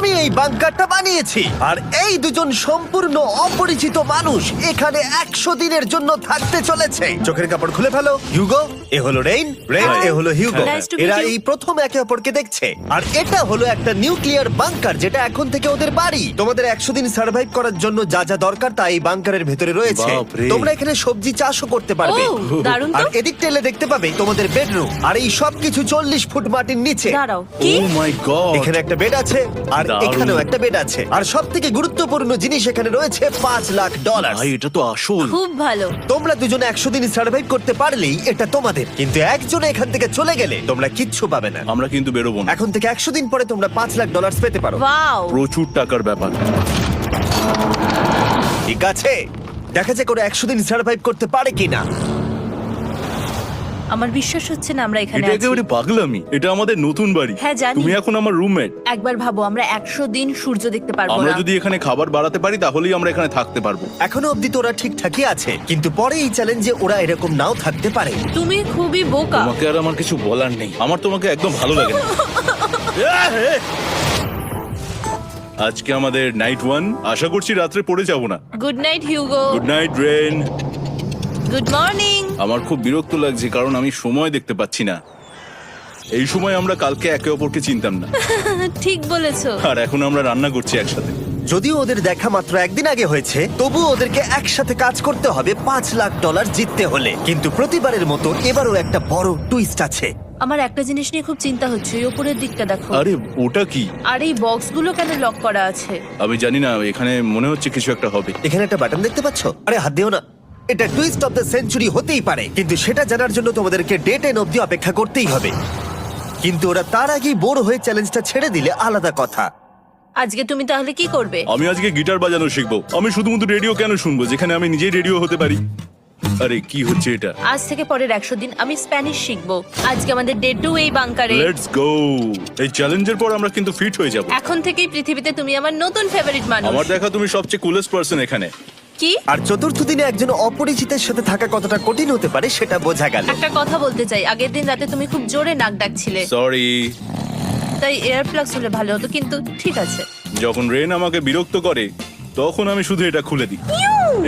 আমি এই বাংকারটা বানিয়েছি আর এই দুজন সম্পূর্ণ অপরিচিত মানুষ এখানে 100 দিনের জন্য থাকতে চলেছে। চোখের কাপড় খুলে ফেলো। হিউগো, এ হলো রেইন, এ হলো হিউগো। Nice to meet এরা you. এই প্রথম একে অপরকে দেখছে। আর এটা হলো একটা নিউক্লিয়ার বাংকার যেটা এখন থেকে ওদের বাড়ি। তোমাদের 100 দিন সার্ভাইভ করার জন্য যা যা দরকার তা এই বাংকারের ভেতরে রয়েছে। বাপরে। তোমরা এখানে সবজি চাষও করতে পারবে। ও, দারুণ তো। আর এদিক টেলে দেখতে পাবে তোমাদের বেডরুম। আর এই সব কিছু 40 ফুট মাটির নিচে। দাঁড়াও, কি? ও মাই গড। এখানে একটা বেড আছে আর দারুণ। এখানেও একটা বেড আছে। আর সব থেকে গুরুত্বপূর্ণ জিনিস এখানে রয়েছে $5 লাখ। ভাই এটা তো আসল। খুব ভালো। তোমরা দুজনে 100 দিন সার্ভাইভ করতে পারলেই এটা তোমাদের, কিন্তু একজন এখান থেকে চলে গেলে তোমরা কিচ্ছু পাবে না। আমরা কিন্তু বেরোবো না। এখন থেকে 100 দিন পরে তোমরা $5 লাখ পেতে পারো। ওয়াও। প্রচুর টাকার ব্যাপার। ঠিক আছে, দেখা যাক করে 100 দিন সার্ভাইভ করতে পারে কিনা। আমার বিশ্বাস হচ্ছে না আমরা এখানে এটা আছি। একেবারে পাগলামি। এটা আমাদের নতুন বাড়ি। হ্যাঁ, জানি। তুমি এখন আমার রুমমেট। একবার ভাবো, আমরা 100 দিন সূর্য দেখতে পারবো আমরা না। যদি এখানে খাবার বাড়াতে পারি তাহলেই আমরা এখানে থাকতে পারবো। এখনো অব্দি তো ওরা ঠিকঠাকই আছে, কিন্তু পরে এই চ্যালেঞ্জে ওরা এরকম নাও থাকতে পারে। তুমি খুবই বোকা। তোমাকে আর আমার কিছু বলার নেই। আমার তোমাকে একদম ভালো লাগে না। আজকে আমাদের নাইট 1। আশা করছি রাত্রে পড়ে যাব না। Good night Hugo. Good night Ren. Good morning. আমার খুব বিরক্ত লাগছে কারণ আমি সময় দেখতে পাচ্ছি না। এই সময় আমরা কালকে একে অপরকে চিনতাম না, ঠিক বলেছো। আর এখন আমরা রান্না করছি একসাথে। যদিও ওদের দেখা মাত্র একদিন আগে হয়েছে, তবু ওদেরকে একসাথে কাজ করতে হবে $5 লাখ জিততে হলে। কিন্তু প্রতিবারের মতো এবারও একটা বড় টুইস্ট আছে। আমার একটা জিনিস নিয়ে খুব চিন্তা হচ্ছে, ওই উপরের দিকটা দেখো। আরে ওটা কি? আর এই বক্সগুলো কেন লক করা আছে? আমি জানি না, এখানে মনে হচ্ছে কিছু একটা হবে। এখানে একটা বাটন দেখতে পাচ্ছ? আরে হাত দিও না। এটা টুইস্ট অফ দ্য সেঞ্চুরি হতেই পারে, কিন্তু সেটা জানার জন্য তোমাদেরকে ডে 10 অব্দি অপেক্ষা করতেই হবে। কিন্তু ওরা তার আগেই বোর হয়ে চ্যালেঞ্জটা ছেড়ে দিলে আলাদা কথা। আজকে তুমি তাহলে কি করবে? আমি আজকে গিটার বাজানো শিখবো। আমি শুধুমাত্র রেডিও কেন শুনবো যেখানে আমি নিজেই রেডিও হতে পারি? আরে কি হচ্ছে এটা? আজ থেকে পরের 100 দিন আমি স্প্যানিশ শিখবো। আজকে আমাদের ডে 2 এই বাংকারে। Let's go. এই চ্যালেঞ্জের পর আমরা কিন্তু ফিট হয়ে যাব। এখন থেকেই পৃথিবীতে তুমি আমার নতুন ফেভারিট মানুষ। আমার দেখা তুমি সবচেয়ে কুলেস্ট পারসন এখানে। কি? আর চতুর্থ দিনে একজন অপরিচিতের সাথে থাকা কতটা কঠিন হতে পারে সেটা বোঝা গেল। একটা কথা বলতে চাই, আগের দিন রাতে তুমি খুব জোরে নাক ডাকছিলে, সরি। তাই এয়ার প্লাগস হলে ভালো হতো, কিন্তু ঠিক আছে। যখন রেন আমাকে বিরক্ত করে তখন আমি শুধু এটা খুলে দিই।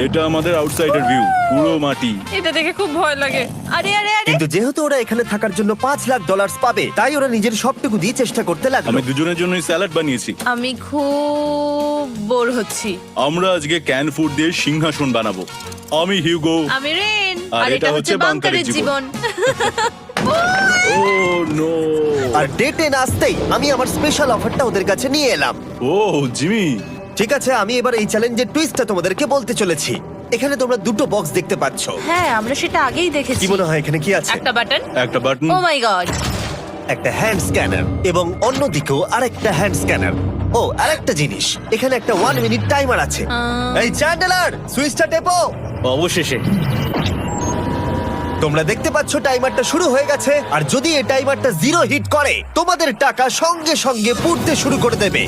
এটা আমাদের আউটসাইডার ভিউ, পুরো মাটি। এটা দেখে খুব ভয় লাগে। আরে আরে আরে, কিন্তু যেহেতু ওরা এখানে থাকার জন্য $5 লাখ পাবে, তাই ওরা নিজের সবটুকু দিয়ে চেষ্টা করতে লাগলো। আমি দুজনের জন্যই স্যালাড বানিয়েছি। আমি খুব বোর হচ্ছি। আমরা আজকে ক্যান ফুড দিয়ে সিংহাসন বানাবো। আমি হিউগো। আমি রেন, আর আর এটা হচ্ছে বাংকারের জীবন। ও নো। আর ডে 10 আসতেই আমি আমার স্পেশাল অফারটা ওদের কাছে নিয়ে এলাম। ও জিমি। ঠিক আছে, আমি এবার এই চ্যালেঞ্জের টুইস্টটা তোমাদেরকে বলতে চলেছি। এখানে তোমরা দুটো বক্স দেখতে পাচ্ছ। হ্যাঁ, আমরা সেটা আগেই দেখেছি। কি মনে হয় এখানে কি আছে? একটা বাটন। একটা বাটন। O my god. একটা হ্যান্ড স্ক্যানার এবং অন্যদিকেও আরেকটা হ্যান্ড স্ক্যানার। ও, আরেকটা জিনিস, এখানে একটা 1 মিনিট টাইমার আছে। এই চ্যান্ডেলার, সুইচটা টেপো। অবশেষে। তোমরা দেখতে পাচ্ছ টাইমারটা শুরু হয়ে গেছে। আর যদি এই টাইমারটা 0 হিট করে, তোমাদের টাকা সঙ্গে সঙ্গে পুড়তে শুরু করে দেবে।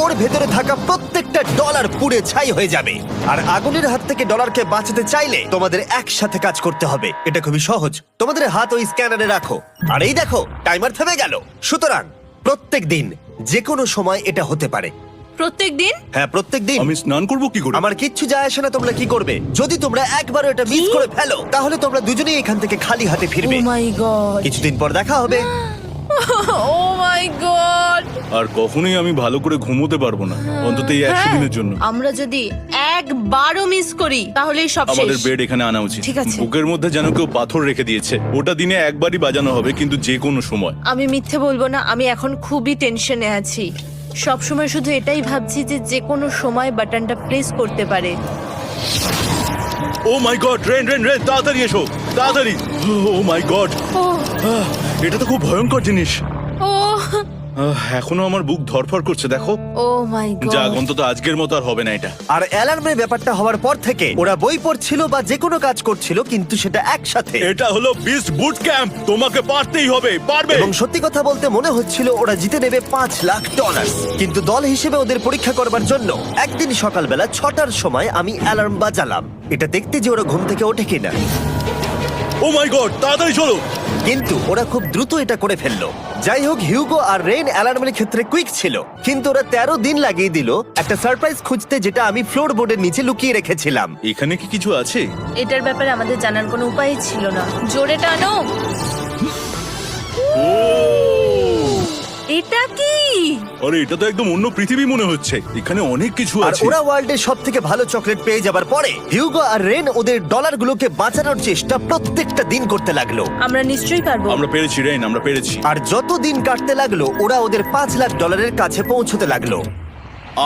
ওর ভেতরে থাকা প্রত্যেকটা ডলার পুড়ে ছাই হয়ে যাবে। আর আগুনের হাত থেকে ডলারকে বাঁচাতে চাইলে তোমাদের একসাথে কাজ করতে হবে। এটা খুবই সহজ। তোমাদের হাত ওই স্ক্যানারে রাখো, আর এই দেখো টাইমার থেমে গেল। সুতরাং প্রত্যেক দিন যে কোনো সময় এটা হতে পারে। প্রত্যেক দিন? হ্যাঁ, প্রত্যেক দিন। আমি স্নান করবো কি করে? আমার কিচ্ছু যায় আসে না তোমরা কি করবে। যদি তোমরা একবারও এটা মিস করে ফেলো, তাহলে তোমরা দুজনেই এখান থেকে খালি হাতে ও ফিরবে। মাই গড। কিছুদিন পর দেখা হবে। ও মাই গড। আর কখনোই আমি ভালো করে ঘুমোতে পারবো না, অন্তত এই 100 দিনের জন্য। আমরা যদি একবারও মিস করি তাহলেই সব শেষ। আমাদের বেড এখানে আনা উচিত। ঠিক আছে। বুকের মধ্যে যেন কেউ পাথর রেখে দিয়েছে। ওটা দিনে একবারই বাজানো হবে, কিন্তু যে কোনো সময়। আমি মিথ্যে বলবো না, আমি এখন খুবই টেনশনে আছি। সব সময় শুধু এটাই ভাবছি যে যে কোনো সময় বাটনটা প্রেস করতে পারে। ও my god, rain rain rain, তাড়াতাড়ি এসো, তাড়াতাড়ি। ও মাই গড, ও এটা তো খুব ভয়ঙ্কর জিনিস। ও এখনো আমার বুক ধড়ফড় করছে, দেখো। ও মাই যাক, গড। অন্তত আজকের মতো আর হবে না এটা। আর অ্যালার্মের ব্যাপারটা হওয়ার পর থেকে ওরা বই পড়ছিল বা যে কোনো কাজ করছিল, কিন্তু সেটা একসাথে। এটা হলো বিস্ট বুট ক্যাম্প, তোমাকে পারতেই হবে, পারবে। এবং সত্যি কথা বলতে মনে হচ্ছিল ওরা জিতে নেবে $5 লাখ। কিন্তু দল হিসেবে ওদের পরীক্ষা করবার জন্য একদিন সকালবেলা 6টার সময় আমি অ্যালার্ম বাজালাম, এটা দেখতে যে ওরা ঘুম থেকে ওঠে কিনা। ও মাই গড, তাড়াতাড়ি চলো। কিন্তু ওরা খুব দ্রুত এটা করে ফেললো। যাই হোক, হিউগো আর রেন অ্যালার্মের ক্ষেত্রে কুইক ছিল, কিন্তু ওরা 13 দিন লাগিয়ে দিল একটা সারপ্রাইজ খুঁজতে, যেটা আমি ফ্লোর বোর্ডের নিচে লুকিয়ে রেখেছিলাম। এখানে কি কিছু আছে? এটার ব্যাপারে আমাদের জানার কোনো উপায়ই ছিল না। জোরে টানো। এটা কি? আরে এটা তো একদম অন্য পৃথিবী মনে হচ্ছে, এখানে অনেক কিছু আর আছে। ওরা ওয়ার্ল্ডের সব থেকে ভালো চকলেট পেয়ে যাবার পরে হিউগো আর রেন ওদের ডলারগুলোকে বাঁচানোর চেষ্টা প্রত্যেকটা দিন করতে লাগলো। আমরা নিশ্চয়ই পারবো। আমরা পেরেছি রেইন, আমরা পেরেছি। আর যত দিন কাটতে লাগলো ওরা ওদের $5,00,000 কাছে পৌঁছতে লাগলো।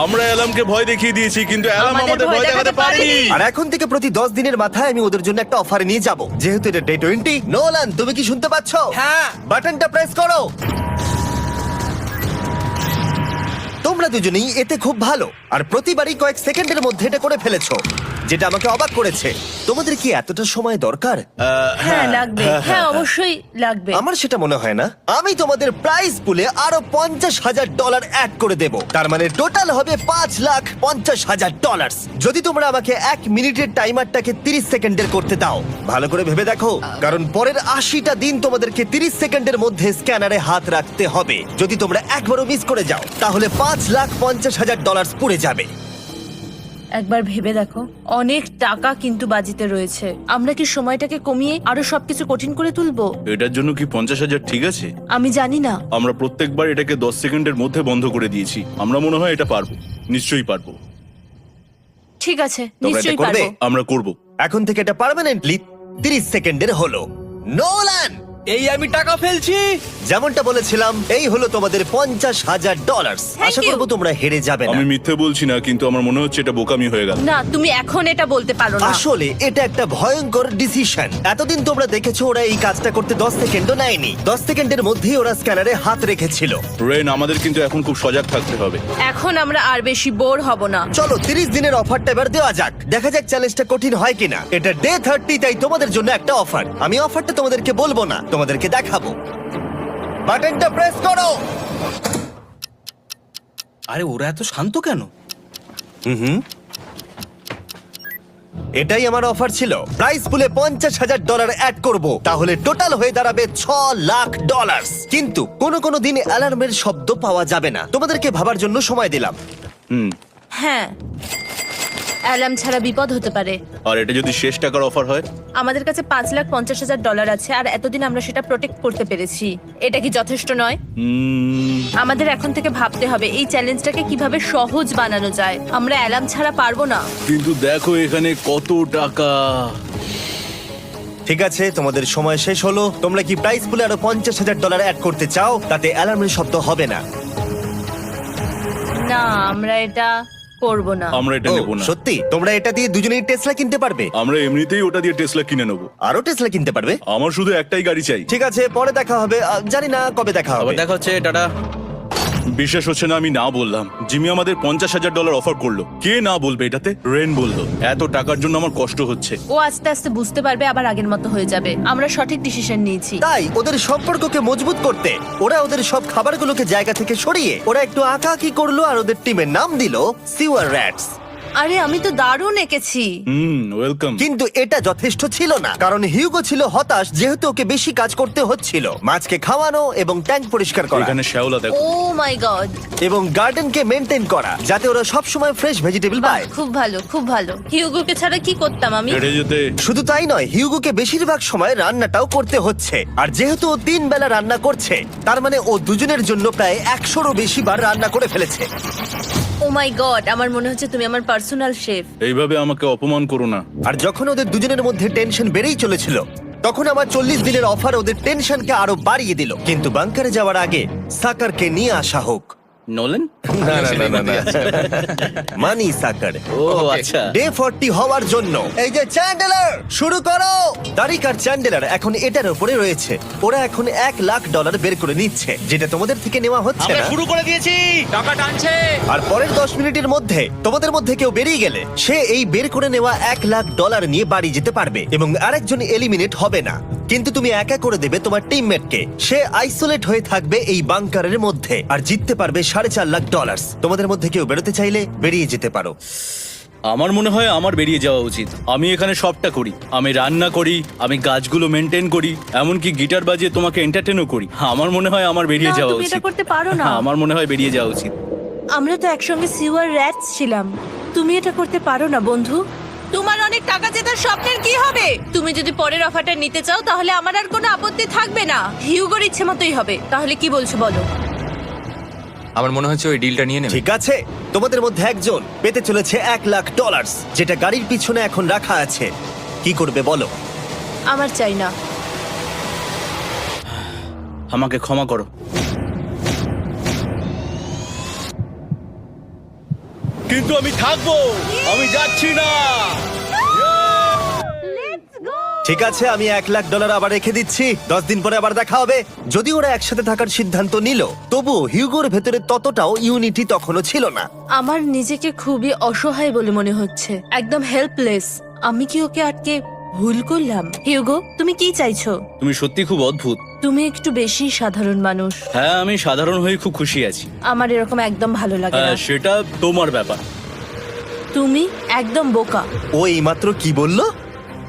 আমরা অ্যালামকে ভয় দেখিয়ে দিয়েছি, কিন্তু অ্যালাম আমাদের ভয় দেখাতে পারেনি। আর এখন থেকে প্রতি 10 দিনের মাথায় আমি ওদের জন্য একটা অফার নিয়ে যাব, যেহেতু এটা ডে 20। নোলান, তুমি কি শুনতে পাচ্ছ? হ্যাঁ। বাটনটা প্রেস করো। তোমরা দুজনেই এতে খুব ভালো, আর প্রতিবারই কয়েক সেকেন্ডের মধ্যে এটা করে ফেলেছো, যেটা আমাকে অবাক করেছে। তোমাদের কি এতটা সময় দরকার? হ্যাঁ লাগবে, হ্যাঁ অবশ্যই লাগবে। আমার সেটা মনে হয় না। আমি তোমাদের প্রাইস পুলে আরো $50,000 অ্যাড করে দেব, তার মানে টোটাল হবে $5,50,000। যদি তোমরা আমাকে 1 মিনিটের টাইমারটাকে 30 সেকেন্ডের করতে দাও। ভালো করে ভেবে দেখো, কারণ পরের 80টা দিন তোমাদেরকে 30 সেকেন্ডের মধ্যে স্ক্যানারে হাত রাখতে হবে। যদি তোমরা একবারও মিস করে যাও, তাহলে $5,50,000 পুড়ে যাবে। একবার ভেবে দেখো, অনেক টাকা কিন্তু বাজিতে রয়েছে। আমরা কি সময়টাকে কমিয়ে আরো সবকিছু কঠিন করে তুলবো? এটার জন্য কি 50,000 ঠিক আছে? আমি জানি না। আমরা প্রত্যেকবার এটাকে 10 সেকেন্ডের মধ্যে বন্ধ করে দিয়েছি। আমরা মনে হয় এটা পারবো, নিশ্চয়ই পারবো। ঠিক আছে, তোমরা নিশ্চয়ই এটা করবে? পারবো। আমরা করব। এখন থেকে এটা পার্মানেন্টলি 30 সেকেন্ডের হলো। নোলান, এই আমি টাকা ফেলছি। যেমনটা বলেছিলাম, এই হলো তোমাদের $50,000। Thank Asha you. করবো তোমরা হেরে যাবে না। আমি মিথ্যে বলছি না, কিন্তু আমার মনে হচ্ছে এটা বোকামি হয়ে গেল। না, তুমি এখন এটা বলতে পারো না। আসলে এটা একটা ভয়ঙ্কর ডিসিশন। এতদিন তোমরা দেখেছো ওরা এই কাজটা করতে 10 সেকেন্ডও নেয়নি। 10 সেকেন্ডের মধ্যেই ওরা স্ক্যানারে হাত রেখেছিল। রেইন, আমাদের কিন্তু এখন খুব সজাগ থাকতে হবে। এখন আমরা আর বেশি বোর হব না। চলো 30 দিনের অফারটা এবার দেওয়া যাক, দেখা যাক চ্যালেঞ্জটা কঠিন হয় কিনা। এটা ডে 30, তাই তোমাদের জন্য একটা অফার। আমি অফারটা তোমাদেরকে বলবো না, তোমাদেরকে দেখাবো। বাটনটা প্রেস করো। আরে ওরা এত শান্ত কেন? এটাই আমার অফার ছিল। প্রাইস পুলে $50,000 অ্যাড করব, তাহলে টোটাল হয়ে দাঁড়াবে $6,00,000। কিন্তু কোনো দিন অ্যালার্মের শব্দ পাওয়া যাবে না। তোমাদেরকে ভাবার জন্য সময় দিলাম। হ্যাঁ, অ্যালার্ম ছাড়া বিপদ হতে পারে। আর এটা যদি শেষ টাকার অফার হয়? আমাদের কাছে $5,50,000 আছে, আর এতদিন আমরা সেটা প্রোটেক্ট করতে পেরেছি। এটা কি যথেষ্ট নয়? আমাদের এখন থেকে ভাবতে হবে এই চ্যালেঞ্জটাকে কিভাবে সহজ বানানো যায়। আমরা অ্যালার্ম ছাড়া পারবো না। কিন্তু দেখো এখানে কত টাকা। ঠিক আছে, তোমাদের সময় শেষ হলো। তোমরা কি প্রাইস পুলে আরো $50,000 অ্যাড করতে চাও? তাতে অ্যালার্মের শব্দ হবে না। না, আমরা এটা করব না। আমরা এটা ও, নেব না। সত্যি? তোমরা এটা দিয়ে দুজনেই টেসলা কিনতে পারবে? আমরা এমনিতেই ওটা দিয়ে টেসলা কিনে নেবো। আরো টেসলা কিনতে পারবে? আমার শুধু একটাই গাড়ি চাই। ঠিক আছে, পরে দেখা হবে। জানি না কবে দেখা হবে। আবার দেখা হচ্ছে, টাটা। বিশ্বাস হচ্ছে না আমি না বললাম। জিমি আমাদের $50,000 অফার করলো। কে না বলবে এটাতে? রেন বললো। এত টাকার জন্য আমার কষ্ট হচ্ছে। ও আস্তে আস্তে বুঝতে পারবে, আবার আগের মতো হয়ে যাবে। আমরা সঠিক ডিসিশন নিয়েছি। তাই ওদের সম্পর্ককে মজবুত করতে ওরা ওদের সব খাবারগুলোকে জায়গা থেকে সরিয়ে ওরা একটু আঁকাআঁকি করলো, আর ওদের টিমের নাম দিল সিওয়ার র্যাটস। আরে আমি তো দারুণ এঁকেছি। ওয়েলকাম। কিন্তু এটা যথেষ্ট ছিল না, কারণ হিউগো ছিল হতাশ, যেহেতু ওকে বেশি কাজ করতে হচ্ছিল। মাছকে খাওয়ানো এবং ট্যাঙ্ক পরিষ্কার করা এখানে শ্যাওলা দেখো। ও মাই গড। এবং গার্ডেনকে মেনটেন করা, যাতে ওরা সব সময় ফ্রেশ ভেজিটেবল পায়। খুব ভালো, খুব ভালো। হিউগোকে ছাড়া কি করতাম আমি? হেঁটে যেতে। শুধু তাই নয়, হিউগোকে বেশিরভাগ সময় রান্নাটাও করতে হচ্ছে। আর যেহেতু ও 3 বেলা রান্না করছে, তার মানে ও দুজনের জন্য প্রায় 100রও বেশি বার রান্না করে ফেলেছে। ও মাই গড, আমার মনে হচ্ছে তুমি আমার পার্সোনাল শেফ। এইভাবে আমাকে অপমান করো না। আর যখন ওদের দুজনের মধ্যে টেনশন বেড়েই চলেছিল, তখন আমার 40 দিনের অফার ওদের টেনশনকে আরো বাড়িয়ে দিল। কিন্তু বাংকারে যাওয়ার আগে সাকারকে নিয়ে আসা হোক। নোলেন? না না না না, না। মানি সাকার। ও আচ্ছা। ডে 40 হওয়ার জন্য এই যে চ্যান্ডেলার শুরু করো। তারিক আর চ্যান্ডেলার এখন এটার উপরে রয়েছে। ওরা এখন $1,00,000 বের করে নিচ্ছে, যেটা তোমাদের থেকে নেওয়া হচ্ছে আমরা না। শুরু করে দিয়েছি, টাকা টানছে। আর পরের 10 মিনিটের মধ্যে তোমাদের মধ্যে কেউ বেরিয়ে গেলে সে এই বের করে নেওয়া $1,00,000 নিয়ে বাড়ি যেতে পারবে, এবং আরেকজন এলিমিনেট হবে না। কিন্তু তুমি একা করে দেবে তোমার টিমমেটকে। সে আইসোলেট হয়ে থাকবে এই বাংকারের মধ্যে, আর জিততে পারবে $4.5 লাখ। তোমাদের মধ্যে কেউ বেরোতে চাইলে বেরিয়ে যেতে পারো। আমার মনে হয় আমার বেরিয়ে যাওয়া উচিত। আমি এখানে সবটা করি, আমি রান্না করি, আমি গাছগুলো মেনটেন করি, এমনকি গিটার বাজিয়ে তোমাকে এন্টারটেনও করি। আমার মনে হয় আমার বেরিয়ে না, যাওয়া তুমি এটা উচিত। করতে পারো না। আমার মনে হয় বেরিয়ে যাওয়া উচিত। আমরা তো একসঙ্গে সিওয়ার র্যাটস ছিলাম। তুমি এটা করতে পারো না বন্ধু। তোমার অনেক টাকা জেতার স্বপ্নের কি হবে? তুমি যদি পরের অফারটা নিতে চাও তাহলে আমার আর কোনো আপত্তি থাকবে না। হিউগোর ইচ্ছে মতোই হবে। তাহলে কি বলছো বলো? আমার মনে হচ্ছে ওই ডিলটা নিয়ে নেবে। ঠিক আছে, তোমাদের মধ্যে একজন পেতে চলেছে $1,00,000, যেটা গাড়ির পিছনে এখন রাখা আছে। কি করবে বলো? আমার চাই না। আমাকে ক্ষমা করো। কিন্তু আমি থাকবো, আমি যাচ্ছি না। ঠিক আছে, আমি $1,00,000 আবার রেখে দিচ্ছি। 10 দিন পরে আবার দেখা হবে। যদি ওরা একসাথে থাকার সিদ্ধান্ত নিল, তবুও হিউগোর ভেতরে ততটাও ইউনিটি তখনও ছিল না। আমার নিজেকে খুবই অসহায় বলে মনে হচ্ছে, একদম হেল্পলেস। আমি কি ওকে আটকে ভুল করলাম? হিউগো, তুমি কি চাইছো? তুমি সত্যি খুব অদ্ভুত। তুমি একটু বেশি সাধারণ মানুষ। হ্যাঁ, আমি সাধারণ হয়ে খুব খুশি আছি। আমার এরকম একদম ভালো লাগে না। হ্যাঁ, সেটা তোমার ব্যাপার। তুমি একদম বোকা। ও এইমাত্র কি বললো?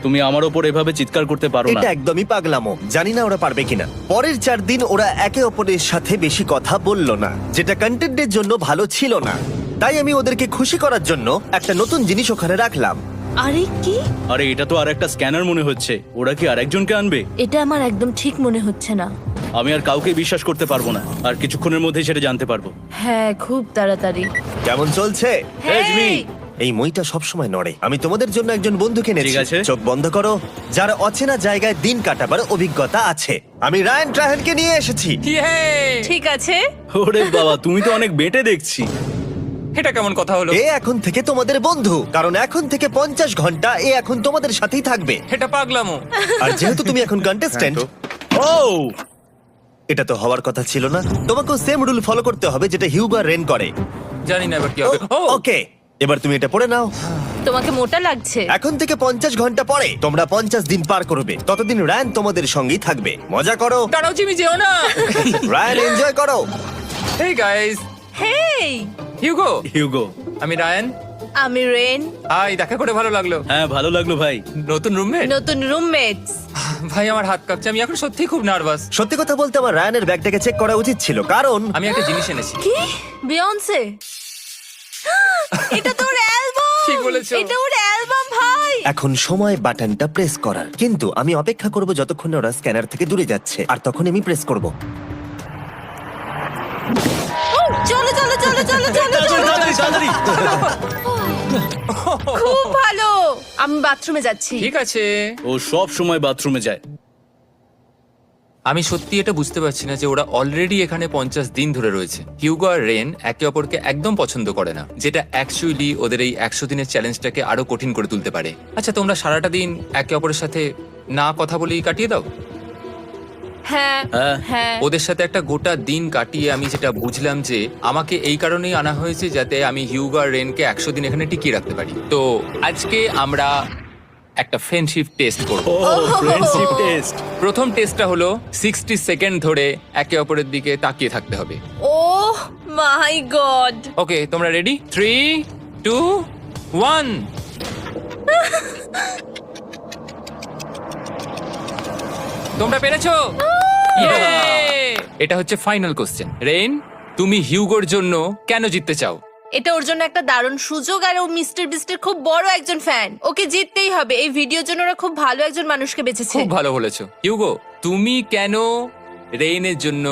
তুমি আমার ওপর এভাবে চিৎকার করতে পারো না। এটা একদমই পাগলামো। জানি না ওরা পারবে কিনা। পরের 4 দিন ওরা একে অপরের সাথে বেশি কথা বলল না, যেটা কন্টেন্টের জন্য ভালো ছিল না। তাই আমি ওদেরকে খুশি করার জন্য একটা নতুন জিনিস ওখানে রাখলাম। আরে কি? আরে এটা তো আর একটা স্ক্যানার মনে হচ্ছে। ওরা কি আরেকজনকে আনবে? এটা আমার একদম ঠিক মনে হচ্ছে না। আমি আর কাউকে বিশ্বাস করতে পারবো না। আর কিছুক্ষণের মধ্যেই সেটা জানতে পারবো। হ্যাঁ, খুব তাড়াতাড়ি। কেমন চলছে? Hey, Jimmy! এই মইটা সবসময় নড়ে। আমি তোমাদের জন্য একজন বন্ধুকে এনেছি। ঠিক আছে। চোখ বন্ধ করো। যার অচেনা জায়গায় দিন কাটাবার অভিজ্ঞতা আছে। আমি রায়ান ট্রাহেনকে নিয়ে এসেছি। ইয়ে! ঠিক আছে। ওরে বাবা, তুমি তো অনেক বেটে দেখছি। এটা কেমন কথা হলো? এ এখন থেকে তোমাদের বন্ধু, কারণ এখন থেকে 50 ঘন্টা এ এখন তোমাদের সাথেই থাকবে। এটা পাগলামো। আর যেহেতু তুমি এখন কন্টেস্ট্যান্ট, ও এটা তো হওয়ার কথা ছিল না। তোমাকেও সেম রুল ফলো করতে হবে যেটা হিউগো আর রেন করে। জানি না এবার কি হবে। ও ওকে, এবার তুমি এটা পড়ে নাও। তোমাকে মোটা লাগছে। এখন থেকে 50 ঘন্টা পরে তোমরা 50 দিন পার করবে। ততদিন রায়ান তোমাদের সঙ্গেই থাকবে। মজা করো, দাঁড়াও জিমি, যেও না। রায়ান এনজয় করো। হেই গাইস, হেই, হিউগো। হিউগো। আমি রায়ান। আমি রেন। হাই, দেখা করে ভালো লাগলো। হ্যাঁ, ভালো লাগলো ভাই। নতুন রুমমেট। নতুন রুমমেটস। ভাই আমার হাত কাঁপছে, আমি এখন সত্যি খুব নার্ভাস। সত্যি কথা বলতে আমার রায়ানের ব্যাগটাকে চেক করা উচিত ছিল, কারণ আমি একটা জিনিস এনেছি। কি? বিয়ন্সে? এটা তো ওর অ্যালবাম। ঠিক বলেছো। এটা ওর অ্যালবাম ভাই। এখন সময় বাটনটা প্রেস করার। কিন্তু আমি অপেক্ষা করব যতক্ষণ না ওরা স্ক্যানার থেকে দূরে যাচ্ছে, আর তখন আমি প্রেস করব। চলো চলো চলো চলো চলো চলো। তাড়াতাড়ি। খুব ভালো। আমি বাথরুমে যাচ্ছি। ঠিক আছে। ও সব সময় বাথরুমে যায়। আমি সত্যি এটা বুঝতে পারছি না যে ওরা অলরেডি এখানে 50 দিন ধরে রয়েছে। হিউগো আর রেন একে অপরকে একদম পছন্দ করে না, যেটা অ্যাকচুয়ালি ওদের এই 100 দিনের চ্যালেঞ্জটাকে আরো কঠিন করে তুলতে পারে। আচ্ছা, তোমরা সারাটা দিন একে অপরের সাথে না কথা বলেই কাটিয়ে দাও? হ্যাঁ হ্যাঁ। হ্যাঁ। ওদের সাথে একটা গোটা দিন কাটিয়ে আমি যেটা বুঝলাম যে আমাকে এই কারণেই আনা হয়েছে যাতে আমি হিউগো আর রেনকে 100 দিন এখানে টিকিয়ে রাখতে পারি। তো আজকে আমরা একটা ফ্রেন্ডশিপ টেস্ট করব। ও ফ্রেন্ডশিপ টেস্ট। প্রথম টেস্টটা হলো 60 সেকেন্ড ধরে একে অপরের দিকে তাকিয়ে থাকতে হবে। ওহ মাই গড। ওকে, তোমরা রেডি? 3, 2, 1। তোমরা পেরেছো? Yay! এটা হচ্ছে ফাইনাল কোশ্চেন। রেন, তুমি হিউগোর জন্য কেন জিততে চাও? এটা ওর জন্য একটা দারুণ সুযোগ, আর ও মিস্টার বিস্টের খুব বড় একজন ফ্যান। ওকে জিততেই হবে। এই ভিডিওর জন্য ওরা খুব ভালো একজন মানুষকে বেঁচেছে। খুব ভালো বলেছো। হিউগো, তুমি কেন রেইনের জন্য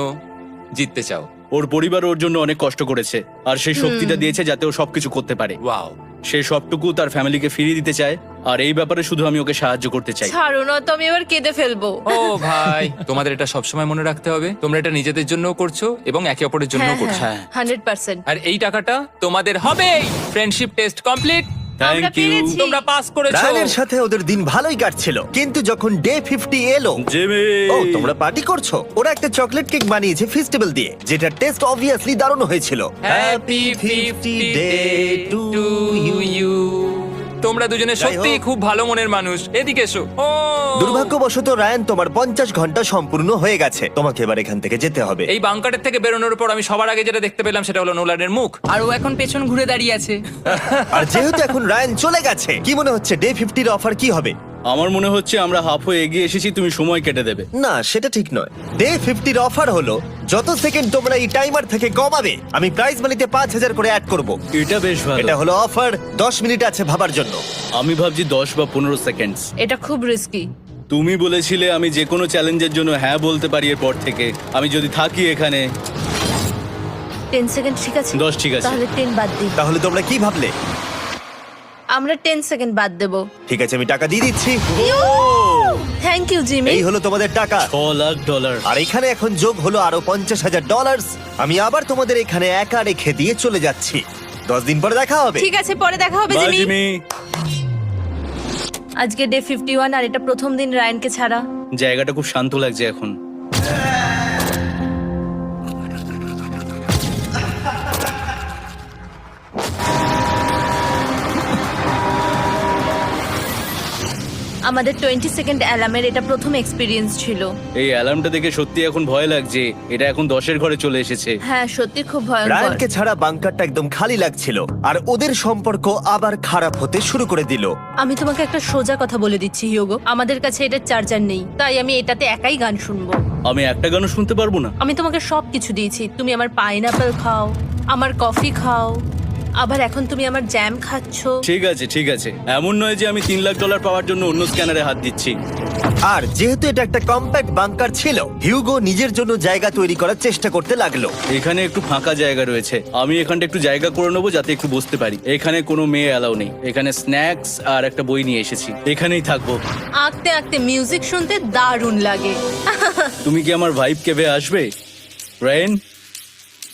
জিততে চাও? ওর পরিবার ওর জন্য অনেক কষ্ট করেছে, আর সেই শক্তিটা দিয়েছে যাতে ও সবকিছু করতে পারে। ওয়াও। সে সবটুকু তার ফ্যামিলিকে ফিরিয়ে দিতে চায়, আর এই ব্যাপারে শুধু আমি ওকে সাহায্য করতে চাই। ছাড়ো না তো, আমি এবার কেঁদে ফেলবো। ও ভাই, তোমাদের এটা সবসময় মনে রাখতে হবে। তোমরা এটা নিজেদের জন্যও করছো এবং একে অপরের জন্যও করছো। হ্যাঁ। 100%। আর এই টাকাটা তোমাদের হবে। Friendship test complete. আমরা থ্যাংক ইউ। পেরেছি। তোমরা পাস করেছো। রায়ানের সাথে ওদের দিন ভালোই কাটছিল, কিন্তু যখন ডে 50 এলো, জিমি। ও তোমরা পার্টি করছো। ওরা একটা চকলেট কেক বানিয়েছে ফেস্টিভ্যাল দিয়ে, যেটা টেস্ট অবভিয়াসলি দারুণ হয়েছিল। Happy 50 day to you. তোমরা দুজনে যাই সত্যি হোক। খুব ভালো মনের মানুষ, এদিকে এসো। ও দুর্ভাগ্যবশত রায়ান, তোমার 50 ঘন্টা সম্পূর্ণ হয়ে গেছে। তোমাকে এবার এখান থেকে যেতে হবে। এই বাংকারের থেকে বেরোনোর পর আমি সবার আগে যেটা দেখতে পেলাম সেটা হলো নোলানের মুখ। আর ও এখন পেছন ঘুরে দাঁড়িয়ে আছে। আর যেহেতু এখন রায়ান চলে গেছে, কি মনে হচ্ছে ডে 50 এর অফার কি হবে? আমার মনে হচ্ছে আমরা হাফ হয়ে এগিয়ে এসেছি, তুমি সময় কেটে দেবে। না, সেটা ঠিক নয়। ডে 50 এর অফার হলো যত সেকেন্ড তোমরা এই টাইমার থেকে কমাবে, আমি প্রাইজ মানিতে 5000 করে অ্যাড করব। এটা বেশ ভালো। এটা হলো অফার। 10 মিনিট আছে ভাবার জন্য। আমি ভাবছি 10 বা 15 সেকেন্ডস। এটা খুব রিস্কি। তুমি বলেছিলে আমি যে কোনো চ্যালেঞ্জের জন্য হ্যাঁ বলতে পারি এরপর থেকে। আমি যদি থাকি এখানে 10 সেকেন্ড ঠিক আছে? 10 ঠিক আছে। তাহলে 10 বাদ দিই। তাহলে তোমরা কি ভাবলে? আমরা 10 সেকেন্ড বাদ দেব। ঠিক আছে, আমি টাকা দিয়ে দিচ্ছি। Thank you Jimmy. এই হলো তোমাদের টাকা। $6,00,000। আর এখানে এখন যোগ হলো আরো $50,000। আমি আবার তোমাদের এখানে একা রেখে দিয়ে চলে যাচ্ছি। 10 দিন পরে দেখা হবে। ঠিক আছে, পরে দেখা হবে বাই জিমি। জিমি। আজকে ডে 51 আর এটা প্রথম দিন রায়ানকে ছাড়া। জায়গাটা খুব শান্ত লাগছে এখন। আমাদের 20 সেকেন্ড অ্যালার্মের এটা প্রথম এক্সপিরিয়েন্স ছিল। এই অ্যালার্মটা দেখে সত্যি এখন ভয় লাগছে। এটা এখন 10-এর ঘরে চলে এসেছে। হ্যাঁ, সত্যি খুব ভয়ঙ্কর। রায়ানকে ছাড়া বাংকারটা একদম খালি লাগছিল, আর ওদের সম্পর্ক আবার খারাপ হতে শুরু করে দিল। আমি তোমাকে একটা সোজা কথা বলে দিচ্ছি হিউগো, আমাদের কাছে এটা চার্জার নেই, তাই আমি এটাতে একাই গান শুনবো। আমি একটা গানও শুনতে পারবো না? আমি তোমাকে সব কিছু দিয়েছি। তুমি আমার পাইনাপেল খাও, আমার কফি খাও, আবার এখন তুমি আমার জ্যাম খাচ্ছো। ঠিক আছে ঠিক আছে, এমন নয় যে আমি $3,00,000 পাওয়ার জন্য অন্য স্ক্যানারে হাত দিচ্ছি। আর যেহেতু এটা একটা কম্প্যাক্ট বাংকার ছিল, হিউগো নিজের জন্য জায়গা তৈরি করার চেষ্টা করতে লাগলো। এখানে একটু ফাঁকা জায়গা রয়েছে, আমি এখানটা একটু জায়গা করে নেবো যাতে একটু বসতে পারি। এখানে কোনো মেয়ে অ্যালাউ নেই। এখানে স্ন্যাক্স আর একটা বই নিয়ে এসেছি, এখানেই থাকবো। আঁকতে আঁকতে মিউজিক শুনতে দারুণ লাগে। তুমি কি আমার ভাইব কেবে আসবে? রেন,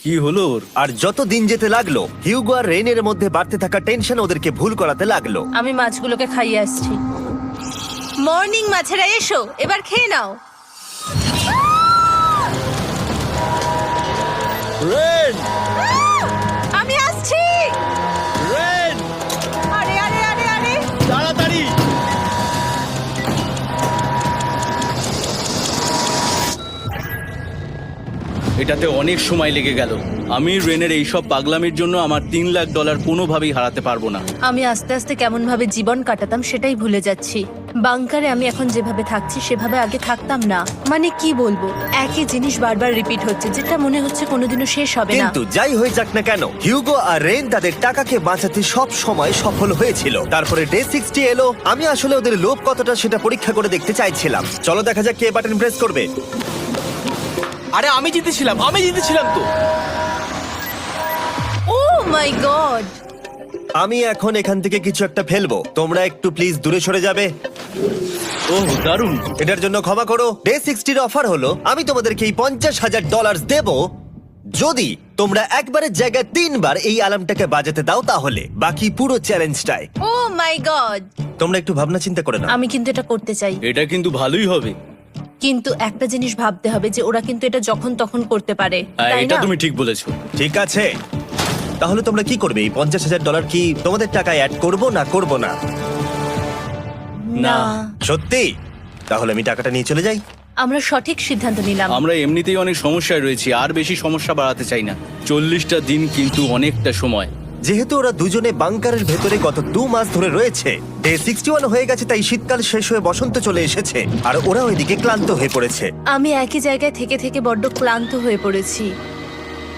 কি হলো ওর? আর যত দিন যেতে লাগলো, হিউগো আর রেনের মধ্যে বাড়তে থাকা টেনশন ওদেরকে ভুল করাতে লাগলো। আমি মাছগুলোকে খাইয়ে আসছি। মর্নিং মাছেরা, এসো এবার খেয়ে নাও। রেন, আমি আসছি। রেন, আরে আরে আরে আরে, তাড়াতাড়ি! এটাতে অনেক সময় লেগে গেল। আমি রেনের এইসব পাগলামির জন্য আমার $3,00,000 কোনোভাবেই হারাতে পারবো না। আমি আস্তে আস্তে কেমন ভাবে জীবন কাটাতাম সেটাই ভুলে যাচ্ছি। বাংকারে আমি এখন যেভাবে থাকছি সেভাবে আগে থাকতাম না। মানে কি বলবো, একই জিনিস বারবার রিপিট হচ্ছে, যেটা মনে হচ্ছে কোনোদিনও শেষ হবে না। কিন্তু যাই হয়ে যাক না কেন, হিউগো আর রেন তাদের টাকাকে বাঁচাতে সব সময় সফল হয়েছিল। তারপরে ডে 60 এলো। আমি আসলে ওদের লোভ কতটা সেটা পরীক্ষা করে দেখতে চাইছিলাম। চলো দেখা যাক কে বাটন প্রেস করবে। আরে আমি জিতেছিলাম তো। ও মাই গড! আমি এখন এখান থেকে কিছু একটা ফেলবো। তোমরা একটু প্লিজ দূরে সরে যাবে। ওহ, দারুণ! এটার জন্য ক্ষমা করো। ডে 60 অফার হলো আমি তোমাদেরকে এই $50,000 দেব যদি তোমরা একবারের জায়গায় 3 বার এই অ্যালার্মটাকে বাজাতে দাও। তাহলে বাকি পুরো চ্যালেঞ্জটাই ও মাই গড! তোমরা একটু ভাবনা চিন্তা করে নাও। আমি কিন্তু এটা করতে চাই, এটা কিন্তু ভালোই হবে। কিন্তু একটা জিনিস ভাবতে হবে যে ওরা কিন্তু এটা যখন তখন করতে পারে, হ্যাঁ, তাই এটা না? তুমি ঠিক বলেছো। ঠিক আছে, তাহলে তোমরা কি করবে? এই $50,000 কি তোমাদের টাকায় অ্যাড করব না করব না? না, সত্যি? তাহলে আমি টাকাটা নিয়ে চলে যাই। আমরা সঠিক সিদ্ধান্ত নিলাম। আমরা এমনিতেই অনেক সমস্যায় রয়েছি, আর বেশি সমস্যা বাড়াতে চাই না। 40টা দিন কিন্তু অনেকটা সময়। যেহেতু ওরা দুজনে বাংকারের ভেতরে গত 2 মাস ধরে রয়েছে, ডে 61 হয়ে গেছে, তাই শীতকাল শেষ হয়ে বসন্ত চলে এসেছে, আর ওরা ওইদিকে ক্লান্ত হয়ে পড়েছে। আমি একই জায়গায় থেকে থেকে বড্ড ক্লান্ত হয়ে পড়েছি।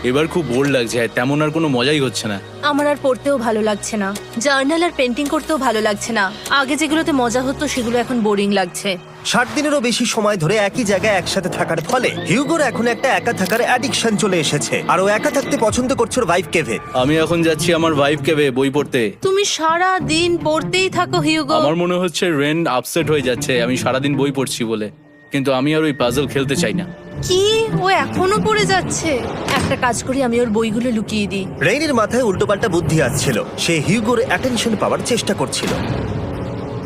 এবার খুব বোর লাগছে, তেমন আর কোনো মজাই হচ্ছে না। আমার আর পড়তেও ভালো লাগছে না, জার্নাল আর পেন্টিং করতেও ভালো লাগছে না। আগে যেগুলোতে মজা হতো সেগুলো এখন বোরিং লাগছে। 60 দিনেরও বেশি সময় ধরে একই জায়গায় একসাথে থাকার ফলে হিউগোর এখন একটা একা থাকার অ্যাডিকশন চলে এসেছে, আর ও একা থাকতে পছন্দ করছে ওর ভাইফ কেভে। আমি এখন যাচ্ছি আমার ওয়াইফ কেবে বই পড়তে। তুমি সারা দিন পড়তেই থাকো হিউগো। আমার মনে হচ্ছে রেন আপসেট হয়ে যাচ্ছে আমি সারাদিন বই পড়ছি বলে, কিন্তু আমি আর ওই পাজল খেলতে চাই না। কি, ও এখনো পড়ে যাচ্ছে? একটা কাজ করি, আমি ওর বইগুলো লুকিয়ে দিই। রেইনের মাথায় উল্টোপাল্টা বুদ্ধি আসছিল। সে হিউগোর অ্যাটেনশন পাওয়ার চেষ্টা করছিল।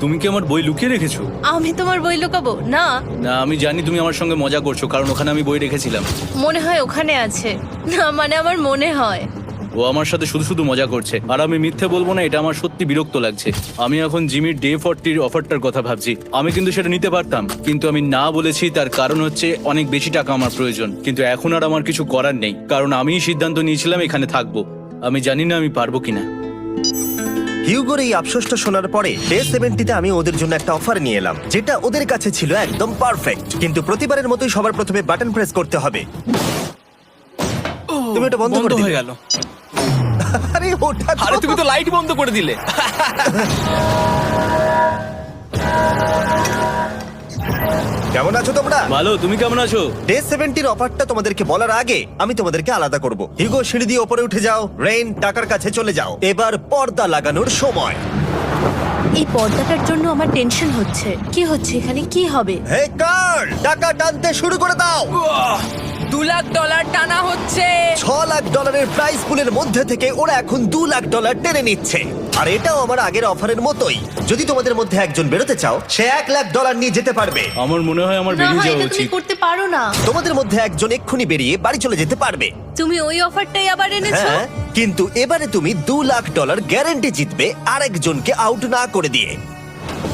তুমি কি আমার বই লুকিয়ে রেখেছো? আমি তোমার বই লুকাবো না। না, আমি জানি তুমি আমার সঙ্গে মজা করছো, কারণ ওখানে আমি বই রেখেছিলাম। মনে হয় ওখানে আছে। না মানে আমার মনে হয়। ও আমার সাথে শুধু শুধু মজা করছে, আর আমি মিথ্যে বলবো না, এটা আমার সত্যি বিরক্ত লাগছে। আমি এখন জিমির ডে 40 অফারটার কথা ভাবছি। আমি কিন্তু সেটা নিতে পারতাম, কিন্তু আমি না বলেছি। তার কারণ হচ্ছে অনেক বেশি টাকা আমার প্রয়োজন, কিন্তু এখন আর আমার কিছু করার নেই, কারণ আমিই সিদ্ধান্ত নিয়েছিলাম এখানে থাকবো। আমি জানি না আমি পারবো কিনা। হিউগোর এই আফসোসটা শোনার পরে ডে 70-তে আমি ওদের জন্য একটা অফার নিয়ে এলাম, যেটা ওদের কাছে ছিল একদম পারফেক্ট। কিন্তু প্রতিবারের মতোই সবার প্রথমে বাটন প্রেস করতে হবে। তুমি এটা বন্ধ করে হয়ে দিলে। গেল। আরে ওটা তো- আরে তুমি তো লাইট বন্ধ করে দিলে। কেমন আছো তোমরা? ভালো, তুমি কেমন আছো? ডে 70-র অফারটা তোমাদেরকে বলার আগে আমি তোমাদেরকে আলাদা করব। হিউগো, সিঁড়ি দিয়ে ওপরে উঠে যাও। রেইন, টাকার কাছে চলে যাও। এবার পর্দা লাগানোর সময়। এই পর্দাটার জন্য আমার টেনশন হচ্ছে। কি হচ্ছে এখানে, কি হবে? হে কার্ল, টাকা টানতে শুরু করে দাও। $2 লাখ টানা হচ্ছে। $6 লাখ প্রাইস পুলের মধ্যে থেকে ওরা এখন $2 লাখ টেনে নিচ্ছে। আর এটাও আমার আগের অফারের মতোই। যদি তোমাদের মধ্যে একজন বেরোতে চাও, সে $1 লাখ নিয়ে যেতে পারবে। আমার মনে হয় আমার না বেরিয়ে হয় যাওয়া এটা তুমি উচিত। করতে পারো না। তোমাদের মধ্যে একজন এক্ষুনি বেরিয়ে বাড়ি চলে যেতে পারবে। তুমি ওই অফারটাই আবার এনেছো। হ্যাঁ, কিন্তু এবারে তুমি $2 লাখ গ্যারান্টি জিতবে আরেকজনকে আউট না করে দিয়ে।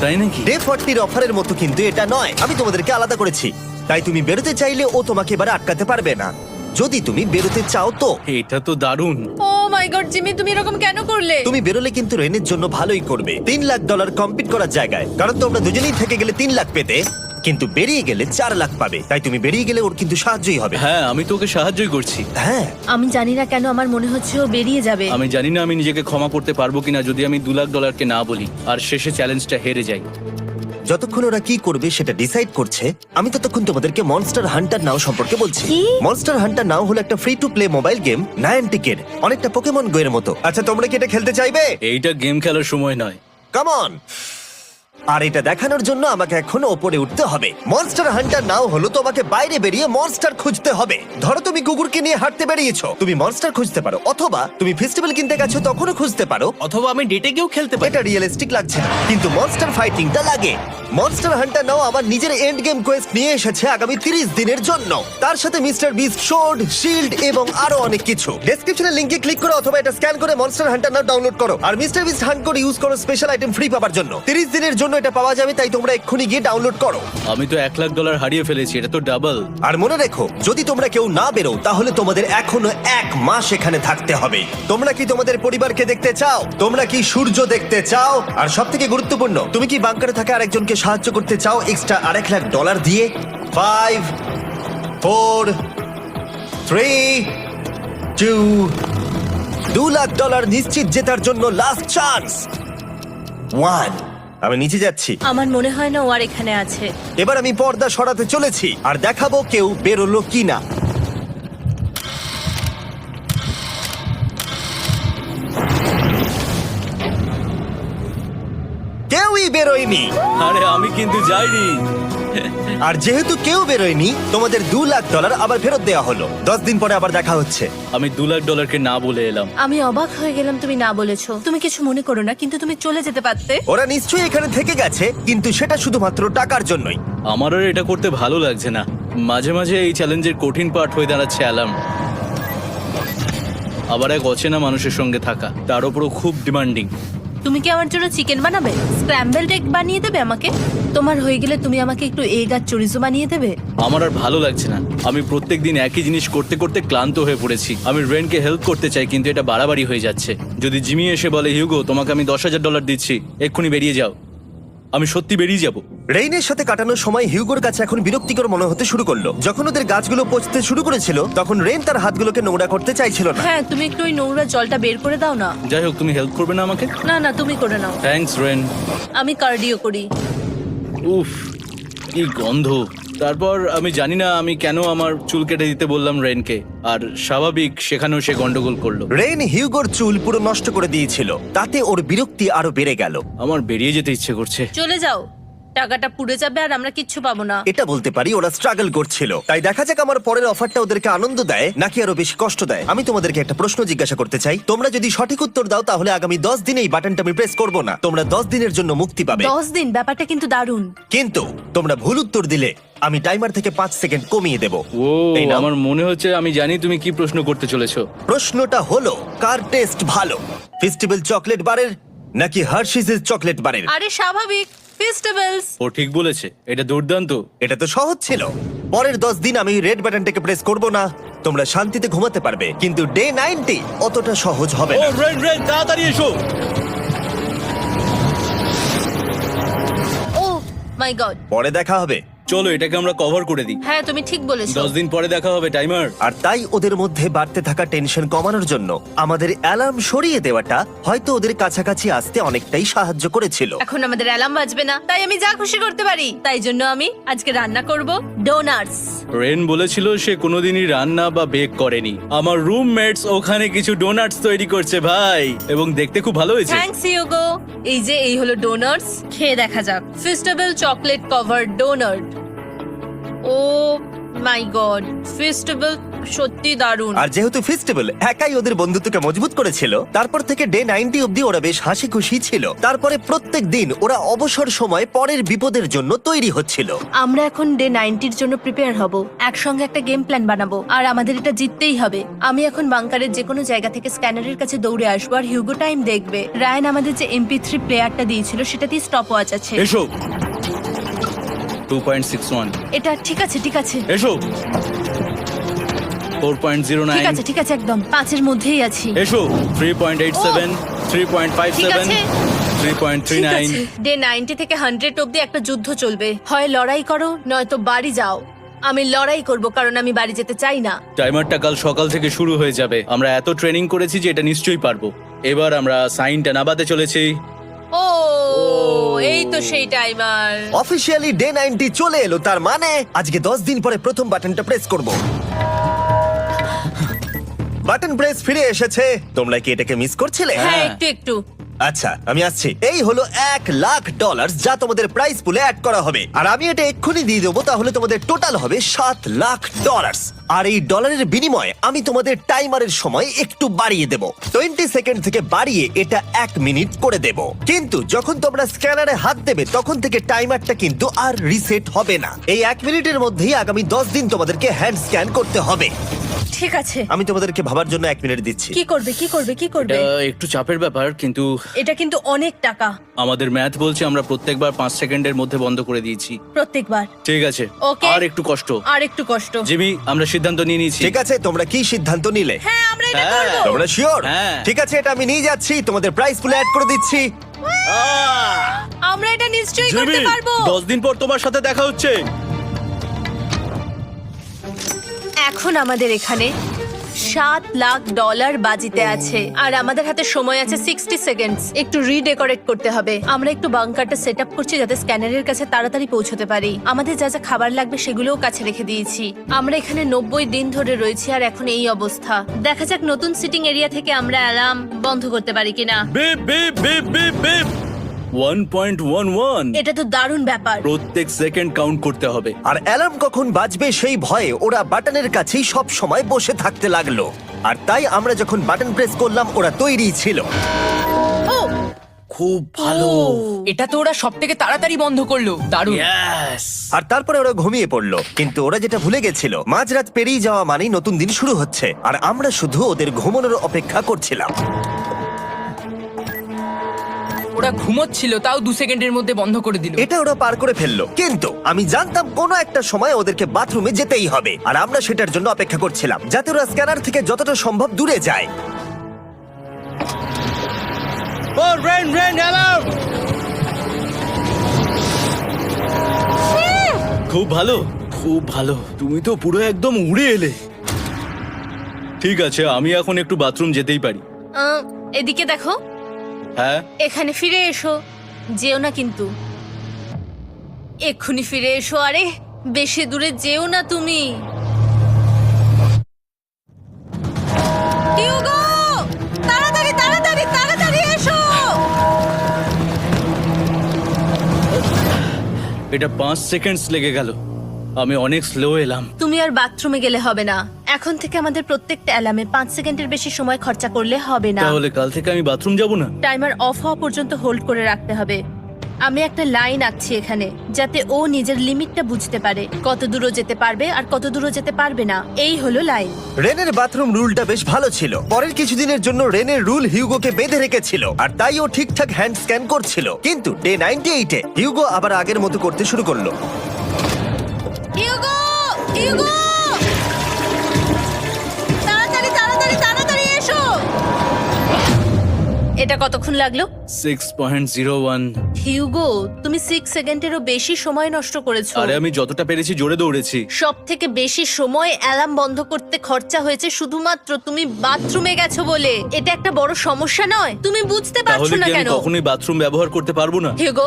তাই নাকি? ডে 40-র অফারের মতো কিন্তু এটা নয়। আমি তোমাদেরকে আলাদা করেছি, তাই তুমি বেরোতে চাইলে ও তোমাকে এবারে আটকাতে পারবে না। যদি তুমি বেরোতে চাও তো। এটা তো দারুণ। ও মাই গড জিমি, তুমি এরকম কেন করলে? তুমি বেরোলে কিন্তু রেনের জন্য ভালোই করবে। $3 লাখ কম্পিট করার জায়গায়, কারণ তোমরা দুজনেই থেকে গেলে 3 লাখ পেতে, কিন্তু বেরিয়ে গেলে 4 লাখ পাবে। তাই তুমি বেরিয়ে গেলে ওর কিন্তু সাহায্যই হবে। হ্যাঁ, আমি তোকে সাহায্যই করছি। হ্যাঁ, আমি জানি না কেন আমার মনে হচ্ছে ও বেরিয়ে যাবে। আমি জানি না আমি নিজেকে ক্ষমা করতে পারবো কিনা যদি আমি $2 লাখ না বলি আর শেষে চ্যালেঞ্জটা হেরে যাই। যতক্ষণ ওরা কি করবে সেটা ডিসাইড করছে, আমি ততক্ষণ তোমাদেরকে মনস্টার হান্টার নাও সম্পর্কে বলছি। কি? মনস্টার হান্টার নাও হলো একটা free to play mobile game, নায়ান্টিকের, অনেকটা পোকেমন গো এর মতো। আচ্ছা, তোমরা কি এটা খেলতে চাইবে? এইটা গেম খেলার সময় নয়। Come on. আর এটা দেখানোর জন্য আমাকে এখন ওপরে উঠতে হবে। মনস্টার হান্টার নাও হলো তোমাকে বাইরে বেরিয়ে মনস্টার খুঁজতে হবে। ধরো তুমি কুকুরকে নিয়ে হাঁটতে বেরিয়েছো, তুমি মনস্টার খুঁজতে পারো, অথবা তুমি ফেস্টিভ্যাল কিনতে গেছো তখনও খুঁজতে পারো। অথবা আমি ডেটে গিয়েও খেলতে পারি। এটা রিয়েলিস্টিক লাগছে না, কিন্তু মনস্টার ফাইটিংটা লাগে। মনস্টার হান্টার নাও আমার নিজের এন্ড গেম কোয়েস্ট নিয়ে এসেছে আগামী 30 দিনের জন্য। তার সাথে মিস্টার বিস্ট সোর্ড, শিল্ড এবং আরো অনেক কিছু। ডেসক্রিপশনে লিংকে ক্লিক করো অথবা এটা স্ক্যান করে মনস্টার হান্টার নাও ডাউনলোড করো। আর মিস্টার বিস্ট হান্ট করে ইউজ করো স্পেশাল আইটেম ফ্রি পাওয়ার জন্য। 30 দিনের জন্য এটা পাওয়া যাবে, তাই তোমরা এক্ষুনি গিয়ে ডাউনলোড করো। আমি তো $1 লাখ হারিয়ে ফেলেছি, এটা তো ডাবল। আর মনে রেখো, যদি তোমরা কেউ না বেরো তাহলে তোমাদের এখনো 1 মাস এখানে থাকতে হবে। তোমরা কি তোমাদের পরিবারকে দেখতে চাও? তোমরা কি সূর্য দেখতে চাও? আর সবথেকে গুরুত্বপূর্ণ, তুমি কি বাংকারে থাকা আরেকজনকে সাহায্য করতে চাও এক্সট্রা $1 লাখ দিয়ে? 5 4 3 2 $2 লাখ নিশ্চিত জেতার জন্য লাস্ট চান্স 1। আমি নিচে যাচ্ছি। আমার মনে হয় না ও আর এখানে আছে। এবার আমি পর্দা সরাতে চলেছি আর দেখাবো কেউ বেরোলো কিনা। কেউই বেরোয়নি। আরে আমি কিন্তু যাইনি। আর যেহেতু কেউ বেরোয়নি, তোমাদের $2 লাখ আবার ফেরত দেওয়া হলো। 10 দিন পরে আবার দেখা হচ্ছে। আমি $2 লাখ না বলে এলাম। আমি অবাক হয়ে গেলাম তুমি না বলেছো। তুমি কিছু মনে করো না, কিন্তু তুমি চলে যেতে পারতে। ওরা নিশ্চয়ই এখানে থেকে গেছে, কিন্তু সেটা শুধুমাত্র টাকার জন্যই। আমার আর এটা করতে ভালো লাগছে না। মাঝে মাঝে এই চ্যালেঞ্জের কঠিন পার্ট হয়ে দাঁড়াচ্ছে অ্যালার্ম। আবার এক অচেনা মানুষের সঙ্গে থাকা, তার উপরও খুব ডিমান্ডিং। তুমি কি আমার জন্য চিকেন বানাবে? স্ক্র্যাম্বলড এগ বানিয়ে দেবে আমাকে? তোমার হয়ে গেলে তুমি আমাকে একটু এগ আর চরিজো বানিয়ে দেবে? আমার আর ভালো লাগছে না। আমি প্রত্যেকদিন একই জিনিস করতে করতে ক্লান্ত হয়ে পড়েছি। আমি রেনকে হেল্প করতে চাই, কিন্তু এটা বাড়াবাড়ি হয়ে যাচ্ছে। যদি জিমি এসে বলে, হিউগো তোমাকে আমি $10,000 দিচ্ছি, এক্ষুনি বেরিয়ে যাও, আমি সত্যি বেরিয়ে যাব। রেইনের সাথে কাটানোর সময় হিউগোর কাছে এখন বিরক্তিকর মনে হতে শুরু করলো। যখন ওদের গাছগুলো পচতে শুরু করেছিল, তখন রেইন তার হাতগুলোকে নোংরা করতে চাইছিল না। হ্যাঁ, তুমি একটু ওই নোংরা জলটা বের করে দাও না। যাই হোক, তুমি হেল্প করবে না আমাকে? না না, তুমি করে নাও। Thanks Ren. আমি কার্ডিও করি। উফ, কি গন্ধ। তারপর আমি জানি না আমি কেন আমার চুল কেটে দিতে বললাম রেনকে, আর স্বাভাবিক সেখানেও সে গন্ডগোল করলো। রেইন হিউগোর চুল পুরো নষ্ট করে দিয়েছিল, তাতে ওর বিরক্তি আরো বেড়ে গেল। আমার বেরিয়ে যেতে ইচ্ছে করছে। চলে যাও, টাকাটা পুড়ে যাবে আর আমরা কিচ্ছু পাবো না। এটা বলতে পারি ওরা স্ট্রাগল করছিল। তাই দেখা যাক আমার পরের অফারটা ওদেরকে আনন্দ দেয় নাকি আরো বেশি কষ্ট দেয়। আমি তোমাদেরকে একটা প্রশ্ন জিজ্ঞাসা করতে চাই, তোমরা যদি সঠিক উত্তর দাও তাহলে আগামী 10 দিনে এই বাটনটা আমি প্রেস করব না, তোমরা 10 দিনের জন্য মুক্তি পাবে। 10 দিন, ব্যাপারটা কিন্তু দারুণ। কিন্তু তোমরা ভুল উত্তর দিলে আমি টাইমার থেকে 5 সেকেন্ড কমিয়ে দেব। ও এই নাও। আমার মনে হচ্ছে আমি জানি তুমি কি প্রশ্ন করতে চলেছো। প্রশ্নটা হলো কার টেস্ট ভালো, ফেস্টিভ্যাল চকলেট বারের নাকি হার্শিসের চকলেট বারের? আরে স্বাভাবিক, ফেস্টিভ্যালস। ও ঠিক বলেছে, এটা দুর্দান্ত। এটা তো সহজ ছিল। পরের 10 দিন আমি রেড বাটনটাকে প্রেস করব না, তোমরা শান্তিতে ঘুমাতে পারবে। কিন্তু ডে 90 অতটা সহজ হবে ও না। রেন রেন তাড়াতাড়ি এসো। ও মাই গড। পরে দেখা হবে। চলো এটাকে আমরা কভার করে দিই। হ্যাঁ তুমি ঠিক বলেছো। 10 দিন পরে দেখা হবে টাইমার। আর তাই ওদের মধ্যে বাড়তে থাকা টেনশন কমানোর জন্য আমাদের অ্যালার্ম সরিয়ে দেওয়াটা হয়তো ওদের কাছাকাছি আসতে অনেকটাই সাহায্য করেছিল। এখন আমাদের অ্যালার্ম বাজবে না, তাই আমি যা খুশি করতে পারি। তাই জন্য আমি আজকে রান্না করব ডোনাটস। রেন বলেছিল সে কোনোদিনই রান্না বা বেক করেনি। আমার রুমমেটস ওখানে কিছু ডোনাটস তৈরি করছে ভাই, এবং দেখতে খুব ভালো হয়েছে। Thanks Yugo. এই হলো ডোনাটস, খেয়ে দেখা যাক। Festive chocolate covered donut. Oh my god, festive সত্যি দারুণ। আর যেহেতু ফেস্টিভ্যাল একাই ওদের বন্ধুত্বকে মজবুত করেছিল, তারপর থেকে ডে 90 অব্দি ওরা বেশ হাসি খুশি ছিল। তারপরে প্রত্যেক দিন ওরা অবসর সময় পরের বিপদের জন্য তৈরি হচ্ছিল। আমরা এখন ডে 90-র জন্য প্রিপেয়ার হব, একসঙ্গে একটা গেম প্ল্যান বানাবো, আর আমাদের এটা জিততেই হবে। আমি এখন বাংকারের যে কোনো জায়গা থেকে স্ক্যানারের কাছে দৌড়ে আসবো, আর হিউগো টাইম দেখবে। রায়ান আমাদের যে MP3 প্লেয়ারটা দিয়েছিল সেটাতেই স্টপ ওয়াচ আছে। এসো 2.61। এটা ঠিক আছে, ঠিক আছে, এসো ঠিক 4.09। আছে, ঠিক আছে, একদম 5-এর মধ্যেই আছি। এসো 3.87, ঠিক 3.57, আছে। ঠিক 3.39। আছে। ডে 90 থেকে 100 অব্দি একটা যুদ্ধ চলবে। হয় লড়াই করো নয়তো বাড়ি যাও। আমি লড়াই করব, কারণ আমি বাড়ি যেতে চাই না। টাইমারটা কাল সকাল থেকে শুরু হয়ে যাবে। আমরা এত ট্রেনিং করেছি যে এটা নিশ্চয়ই পারবো। এবার আমরা সাইনটা নাবাতে চলেছি। ও এই তো সেই টাইমার। অফিসিয়ালি ডে 90 চলে এলো, তার মানে আজকে 10 দিন পরে প্রথম বাটনটা প্রেস করব। বাটন প্রেস ফিরে এসেছে। তোমরা কি এটাকে মিস করছিলে? হ্যাঁ, একটু একটু। আচ্ছা আমি আসছি। এই হলো $1,00,000 যা তোমাদের প্রাইস পুলে অ্যাড করা হবে, আর আমি এটা এক্ষুনি দিয়ে দেবো। তাহলে তোমাদের টোটাল হবে $7,00,000। আর এই ডলারের বিনিময়ে আমি তোমাদের টাইমারের সময় একটু বাড়িয়ে দেব। 20 সেকেন্ড থেকে বাড়িয়ে এটা 1 মিনিট করে দেব। কিন্তু যখন তোমরা স্ক্যানারে হাত দেবে তখন থেকে টাইমারটা কিন্তু আর রিসেট হবে না। এই 1 মিনিটের মধ্যেই আগামী 10 দিন তোমাদেরকে হ্যান্ড স্ক্যান করতে হবে। ঠিক আছে। আমি তোমাদেরকে ভাবার জন্য 1 মিনিট দিচ্ছি। কি করবে, কি করবে, কি করবে? এটা একটু চাপের ব্যাপার, কিন্তু এটা কিন্তু অনেক টাকা। আমাদের ম্যাথ বলছে আমরা প্রত্যেকবার 5 সেকেন্ডের মধ্যে বন্ধ করে দিয়েছি। প্রত্যেকবার। ঠিক আছে, Okay. আর একটু কষ্ট। আর একটু কষ্ট। জিমি, আমরা সিদ্ধান্ত নিয়ে নিয়েছি। ঠিক আছে, তোমরা কি সিদ্ধান্ত নিলে? হ্যাঁ, আমরা এটা হ্যাঁ। করব। তোমরা শিওর? হ্যাঁ। ঠিক আছে, এটা আমি নিয়ে যাচ্ছি, তোমাদের প্রাইস পুলে অ্যাড করে দিচ্ছি। আমরা এটা নিশ্চয়ই জিমি, করতে পারবো। 10 দিন পর তোমার সাথে দেখা হচ্ছে। এখন আমাদের এখানে $7,00,000 বাজিতে আছে, আর আমাদের হাতে সময় আছে 60 সেকেন্ডস। একটু রিডেকোরেট করতে হবে। আমরা একটু বাংকারটা সেট আপ করছি যাতে স্ক্যানারের কাছে তাড়াতাড়ি পৌঁছতে পারি। আমাদের যা যা খাবার লাগবে সেগুলোও কাছে রেখে দিয়েছি। আমরা এখানে 90 দিন ধরে রয়েছি, আর এখন এই অবস্থা। দেখা যাক নতুন সিটিং এরিয়া থেকে আমরা অ্যালার্ম বন্ধ করতে পারি কিনা। Beep beep beep beep beep 1.11। এটা তো দারুণ ব্যাপার। প্রত্যেক সেকেন্ড কাউন্ট করতে হবে। আর অ্যালার্ম কখন বাজবে সেই ভয়ে ওরা বাটনের কাছেই সব সময় বসে থাকতে লাগলো। আর তাই আমরা যখন বাটন প্রেস করলাম ওরা তৈরি ছিল। খুব ভালো। এটা তো ওরা সব থেকে তাড়াতাড়ি বন্ধ করলো। দারুণ। ইয়েস। আর তারপরে ওরা ঘুমিয়ে পড়লো। কিন্তু ওরা যেটা ভুলে গেছিল, মাঝরাত পেরিয়ে যাওয়া মানেই নতুন দিন শুরু হচ্ছে, আর আমরা শুধু ওদের ঘুমানোর অপেক্ষা করছিলাম। ওরা ঘুমোচ্ছিল, তাও 2 সেকেন্ডের মধ্যে বন্ধ করে দিল। এটা ওরা পার করে ফেললো, কিন্তু আমি জানতাম কোনো একটা সময় ওদেরকে বাথরুমে যেতেই হবে, আর আমরা সেটার জন্য অপেক্ষা করছিলাম যাতে ওরা স্ক্যানার থেকে যতটা সম্ভব দূরে যায়। ও রেন রেন অ্যালার্ম। খুব ভালো, খুব ভালো। তুমি তো পুরো একদম উড়ে এলে। ঠিক আছে, আমি এখন একটু বাথরুম যেতেই পারি। এদিকে দেখো, হ্যাঁ, এখানে ফিরে এসো। যেও না কিন্তু, এক্ষুনি ফিরে এসো। আরে বেশি দূরে যেও না তুমি। হিউগো, তাড়াতাড়ি তাড়াতাড়ি তাড়াতাড়ি এসো। এটা 5 সেকেন্ডস লেগে গেল। আমি অনেক স্লো এলাম। তুমি আর বাথরুমে গেলে হবে না। এখন থেকে আমাদের প্রত্যেকটা অ্যালার্মে 5 সেকেন্ডের বেশি সময় খরচা করলে হবে না। তাহলে কাল থেকে আমি বাথরুম যাব না? টাইমার অফ হওয়া পর্যন্ত হোল্ড করে রাখতে হবে। আমি একটা লাইন আঁকছি এখানে, যাতে ও নিজের লিমিটটা বুঝতে পারে, কত দূরও যেতে পারবে আর কত দূরও যেতে পারবে না। এই হলো লাইন। রেনের বাথরুম রুলটা বেশ ভালো ছিল। পরের কিছুদিনের জন্য রেনের রুল হিউগোকে বেঁধে রেখেছিল, আর তাই ও ঠিকঠাক হ্যান্ড স্ক্যান করছিল। কিন্তু ডে 98-এ হিউগো আবার আগের মতো করতে শুরু করলো। হিউগো, হিউগো, তাড়াতাড়ি তাড়াতাড়ি তাড়াতাড়ি এসো। এটা কতক্ষণ লাগলো? 6.01। হিউগো, তুমি 6 সেকেন্ডেরও বেশি সময় নষ্ট করেছো। আরে আমি যতটা পেরেছি জোরে দৌড়েছি। সব থেকে বেশি সময় অ্যালার্ম বন্ধ করতে খরচা হয়েছে শুধুমাত্র তুমি বাথরুমে গেছো বলে। এটা একটা বড় সমস্যা নয়? তুমি বুঝতে পারছো তাহলে না কি আমি কেন? কখনোই বাথরুম ব্যবহার করতে পারবো না? হিউগো,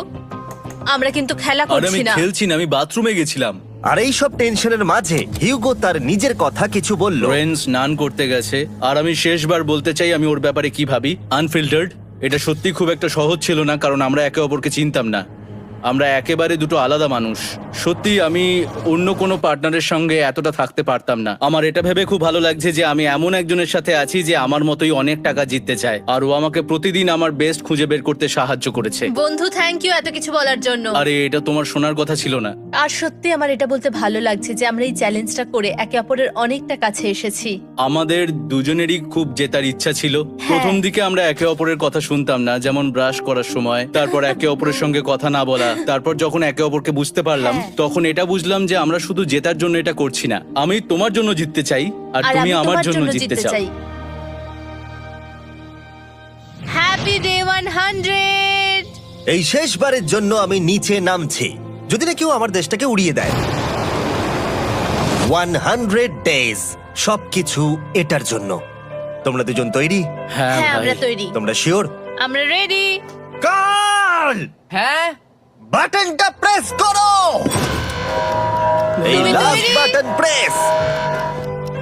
আমরা কিন্তু খেলা আরে আমি করছি না। খেলছি না, আমি বাথরুমে গেছিলাম। আর এই সব টেনশনের মাঝে হিউগো তার নিজের কথা কিছু বলল। রেন স্নান করতে গেছে, আর আমি শেষবার বলতে চাই আমি ওর ব্যাপারে কি ভাবি। আনফিল্টার্ড। এটা সত্যি খুব একটা সহজ ছিল না, কারণ আমরা একে অপরকে চিনতাম না। আমরা একেবারে দুটো আলাদা মানুষ। সত্যি আমি অন্য কোনো পার্টনারের সঙ্গে এতটা থাকতে পারতাম না। আমার এটা ভেবে খুব ভালো লাগছে যে আমি এমন একজনের সাথে আছি যে আমার মতোই অনেক টাকা জিততে চায়, আর ও আমাকে প্রতিদিন আমার বেস্ট খুঁজে বের করতে সাহায্য করেছে। বন্ধু, থ্যাংক ইউ এত কিছু বলার জন্য। আরে এটা তোমার শোনার কথা ছিল না। আর সত্যি আমার এটা বলতে ভালো লাগছে যে আমরা এই চ্যালেঞ্জটা করে একে অপরের অনেকটা কাছে এসেছি। আমাদের দুজনেরই খুব জেতার ইচ্ছা ছিল। প্রথম দিকে আমরা একে অপরের কথা শুনতাম না, যেমন ব্রাশ করার সময়, তারপর একে অপরের সঙ্গে কথা না বলা। তারপর যখন একে অপরকে বুঝতে পারলাম, তখন এটা বুঝলাম যে আমরা শুধু জেতার জন্য এটা করছি না। আমি তোমার জন্য জিততে চাই, আর তুমি আমি আমার তোমার জন্য জিততে চাও। Happy day 100। এই শেষবারের জন্য আমি নিচে নামছি, যদি না কেউ আমার দেশটাকে উড়িয়ে দেয়। 100 ডেজ, সবকিছু এটার জন্য। তোমরা দুজন তৈরি? হ্যাঁ হ্যাঁ, ভাই। আমরা তৈরি। তোমরা শিওর? আমরা রেডি। কার্ল, হ্যাঁ, বাটনটা প্রেস করো। এই তুমি লাস্ট তৈরি? Button press.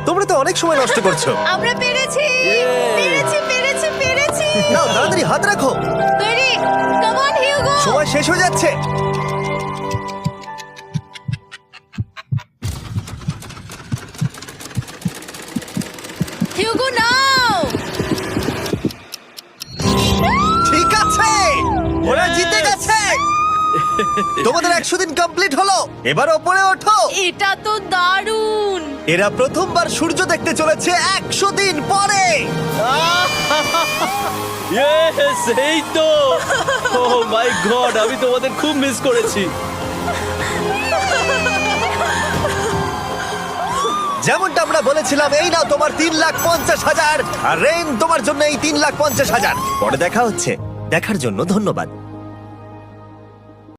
তোমরা তো অনেক সময় নষ্ট করছো। আমরা পেরেছি, পেরেছি, পেরেছি, পেরেছি। নাও তাড়াতাড়ি হাত রাখো, তৈরি? Come on Hugo. সময় শেষ হয়ে যাচ্ছে। হিউগো নাও। ঠিক আছে, ওরা জিতে গেছে। তোমাদের 100 দিন কমপ্লিট হলো। এবার ওপরে ওঠো। এটা তো দারুণ। এরা প্রথমবার সূর্য দেখতে চলেছে 100 দিন পরে। Yes, এই তো। Oh my God, আমি তোমাদের খুব মিস করেছি। যেমনটা আমরা বলেছিলাম, এই নাও তোমার 3,50,000, আর রেন তোমার জন্য এই 3,50,000। পরে দেখা হচ্ছে। দেখার জন্য ধন্যবাদ।